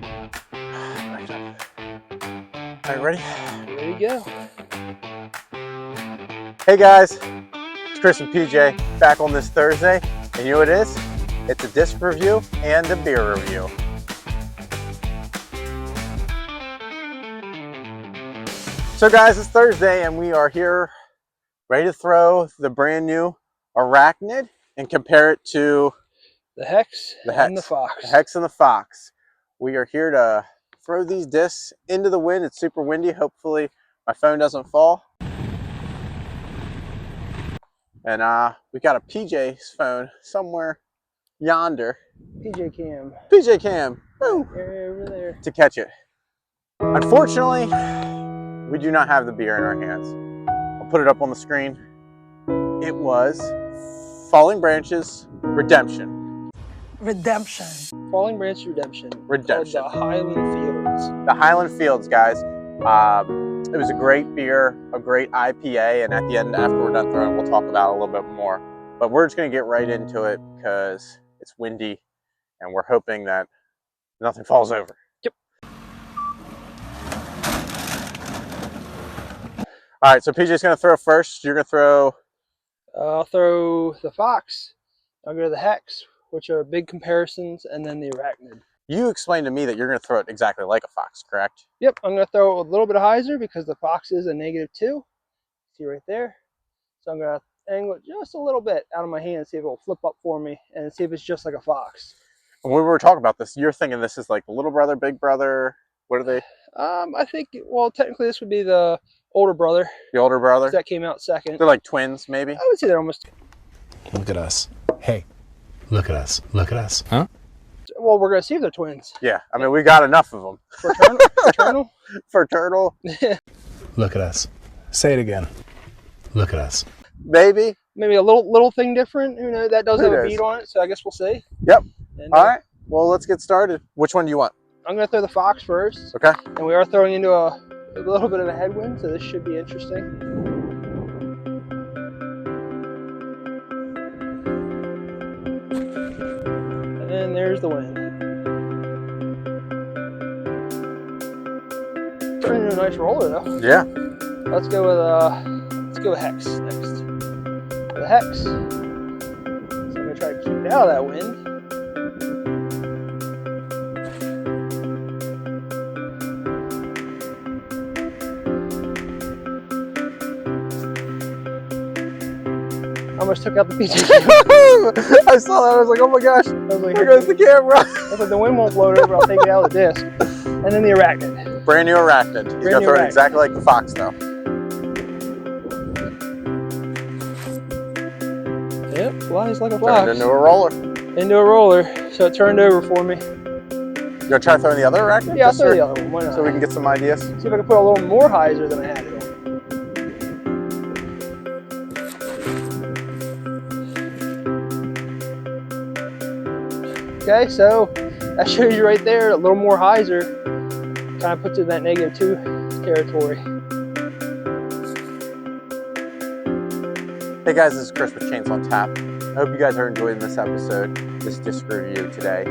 All right, ready? There you go. Hey guys, it's Chris and PJ back on this Thursday, and you know what it is? It's a disc review and a beer review. So guys, it's Thursday and we are here ready to throw the brand new Arachnid and compare it to The Hex and the Fox. The Hex and the Fox. We are here to throw these discs into the wind. It's super windy. Hopefully my phone doesn't fall. And we got a PJ's phone somewhere yonder. PJ Cam. PJ Cam. Woo, over there. to catch it. Unfortunately, we do not have the beer in our hands. I'll put it up on the screen. It was Falling Branches Redemption. Redemption. Falling Branch Redemption. Redemption. The Highland Fields. The Highland Fields, guys. It was a great beer, a great IPA, and at the end, after we're done throwing, we'll talk about it a little bit more. But we're just going to get right into it because it's windy, and we're hoping that nothing falls over. Yep. All right, so PJ's going to throw first. You're going to throw... I'll throw the Fox. I'll go to the Hex, which are big comparisons, and then the Arachnid. You explained to me that you're going to throw it exactly like a Fox, correct? Yep, I'm going to throw a little bit of hyzer because the Fox is a -2. See right there? So I'm going to angle it just a little bit out of my hand, see if it will flip up for me, and see if it's just like a Fox. When we were talking about this, you're thinking this is like the little brother, big brother. What are they? I think, well, technically this would be the older brother. The older brother? That came out second. They're like twins, maybe? I would say they're almost... Look at us. Hey, look at us. Look at us. Huh? Well, we're going to see if they're twins. Yeah, I mean, we got enough of them. Fraternal? Fraternal? Look at us. Say it again. Look at us. Maybe. Maybe a little thing different. You know, that does have a bead on it, so I guess we'll see. Yep. And, all right. Well, let's get started. Which one do you want? I'm going to throw the Fox first. Okay. And we are throwing into a little bit of a headwind, so this should be interesting. And there's the wind. Turning into a nice roller though. Yeah. Let's go with Hex next. The Hex. So I'm gonna try to keep it out of that wind. Almost took out the PJ. I saw that. I was like, oh my gosh. I was like, here goes the camera. I was like, the wind won't blow it over. I'll take it out of the disc. And then the Arachnid. Brand new Arachnid. He's going to throw it exactly like the Fox, though. Yep, flies like a Fox. Turned into a roller. Into a roller. So it turned over for me. You going to try throwing the other Arachnid? Yeah, I'll throw the other one. Why not? So we can get some ideas. See if I can put a little more hyzer than I had it on. Okay, so that shows you right there, a little more hyzer kind of puts it in that -2 territory. Hey guys, this is Chris with Chains on Tap. I hope you guys are enjoying this episode, this disc review today.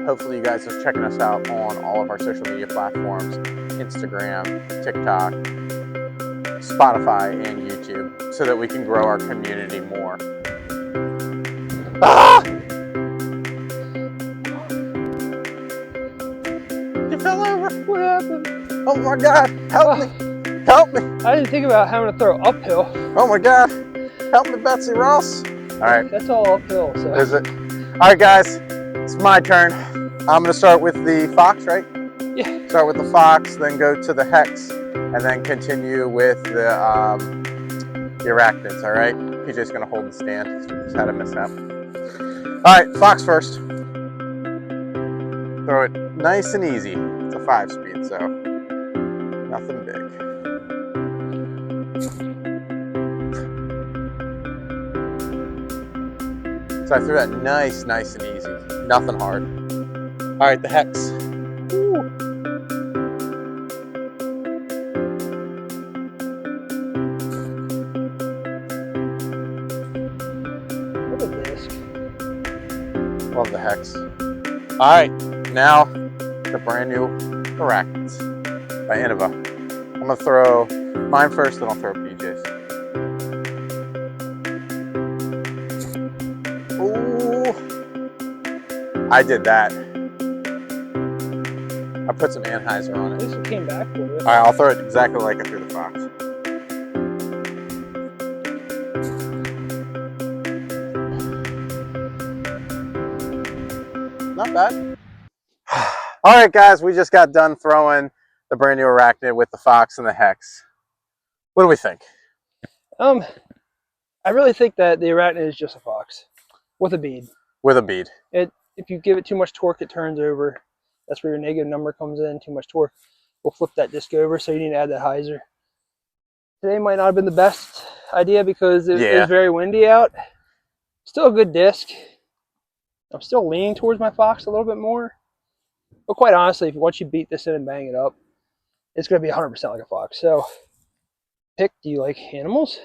Hopefully you guys are checking us out on all of our social media platforms, Instagram, TikTok, Spotify, and YouTube, so that we can grow our community more. Ah! Fell over. What happened? Oh my God! Help me! Help me! I didn't think about having to throw uphill. Oh my God! Help me, Betsy Ross! All right. That's all uphill. So. Is it? All right, guys. It's my turn. I'm gonna start with the Fox, right? Yeah. Start with the Fox, then go to the Hex, and then continue with the Arachnids. All right. PJ's gonna hold the stand. Just had a mishap. All right, Fox first. Throw it nice and easy. It's a 5-speed, so nothing big. So I threw that nice and easy. Nothing hard. All right, the Hex. Woo. What a disc. Love the Hex. All right, now the brand new Arachnids by Innova. I'm gonna throw mine first, then I'll throw PJ's. Ooh, I did that. I put some Anheuser on At it. least it came back for it. All right, I'll throw it exactly like I threw the Fox. Not bad. All right, guys, we just got done throwing the brand new Arachnid with the Fox and the Hex. What do we think? I really think that the Arachnid is just a Fox with a bead. With a bead. If you give it too much torque, it turns over. That's where your negative number comes in. Too much torque will flip that disc over, so you need to add that hyzer. Today might not have been the best idea because it was very windy out. Still a good disc. I'm still leaning towards my Fox a little bit more. But quite honestly, once you beat this in and bang it up, it's going to be 100% like a Fox. So, pick, do you like animals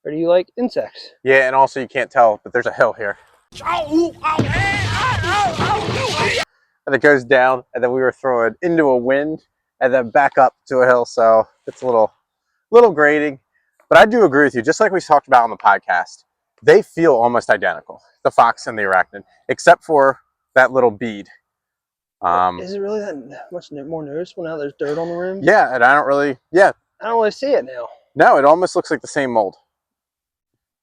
or do you like insects? Yeah, and also you can't tell, but there's a hill here. And it goes down, and then we were throwing into a wind and then back up to a hill, so it's a little grading. But I do agree with you, just like we talked about on the podcast, they feel almost identical, the Fox and the Arachnid, except for that little bead. Is it really that much more noticeable now there's dirt on the rim? Yeah, and I don't really see it now. No, it almost looks like the same mold.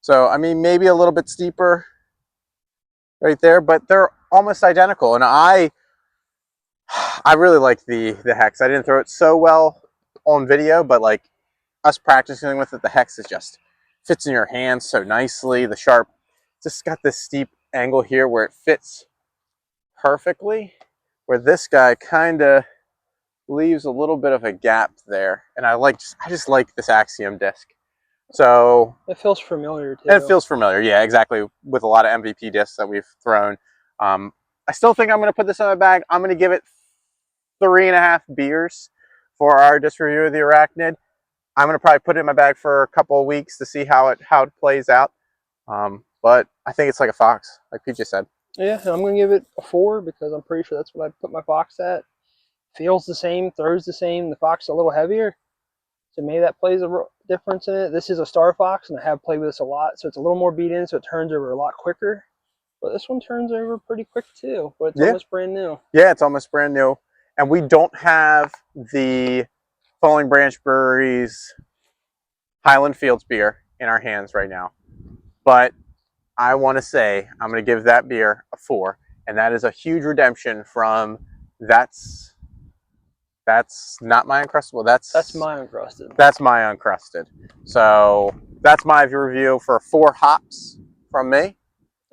So, I mean, maybe a little bit steeper right there, but they're almost identical. And I really like the Hex. I didn't throw it so well on video, but like us practicing with it, the Hex is just fits in your hands so nicely. The Sharp just got this steep angle here where it fits perfectly, where this guy kind of leaves a little bit of a gap there. And I just like this Axiom disc. So it feels familiar too. It feels familiar, yeah, exactly, with a lot of MVP discs that we've thrown. I still think I'm going to put this in my bag. I'm going to give it 3.5 beers for our disc review of the Arachnid. I'm going to probably put it in my bag for a couple of weeks to see how it plays out. But I think it's like a Fox, like PJ said. Yeah, I'm going to give it a 4 because I'm pretty sure that's what I put my Fox at. Feels the same, throws the same. The Fox is a little heavier, so maybe that plays a difference in it. This is a Star Fox, and I have played with this a lot, so it's a little more beat in, so it turns over a lot quicker. But this one turns over pretty quick too, but it's almost brand new. Yeah, it's almost brand new. And we don't have the Falling Branch Brewery's Highland Fields beer in our hands right now. But I want to say I'm going to give that beer a 4. And that is a huge redemption from that's not my Uncrusted. That's my Uncrusted. That's my Uncrusted. So that's my review for 4 hops from me.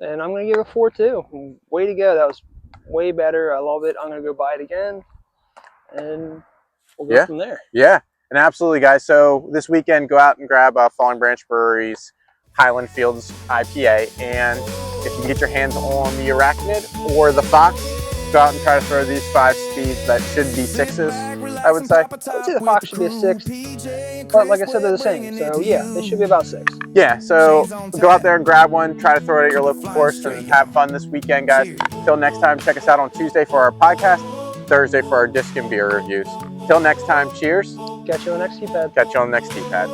And I'm going to give it a 4 too. Way to go. That was way better. I love it. I'm going to go buy it again. And we'll go from there. Yeah, and absolutely, guys. So this weekend, go out and grab Falling Branch Brewery's Highland Fields IPA. And if you can get your hands on the Arachnid or the Fox, go out and try to throw these 5 speeds that should be 6s, I would say. I would say the Fox should be a 6. But like I said, they're the same. So yeah, they should be about 6. Yeah, so go out there and grab one. Try to throw it at your local course and have fun this weekend, guys. Till next time, check us out on Tuesday for our podcast, Thursday for our disc and beer reviews. Till next time, cheers. Catch you on the next tee pad. Catch you on the next tee pad.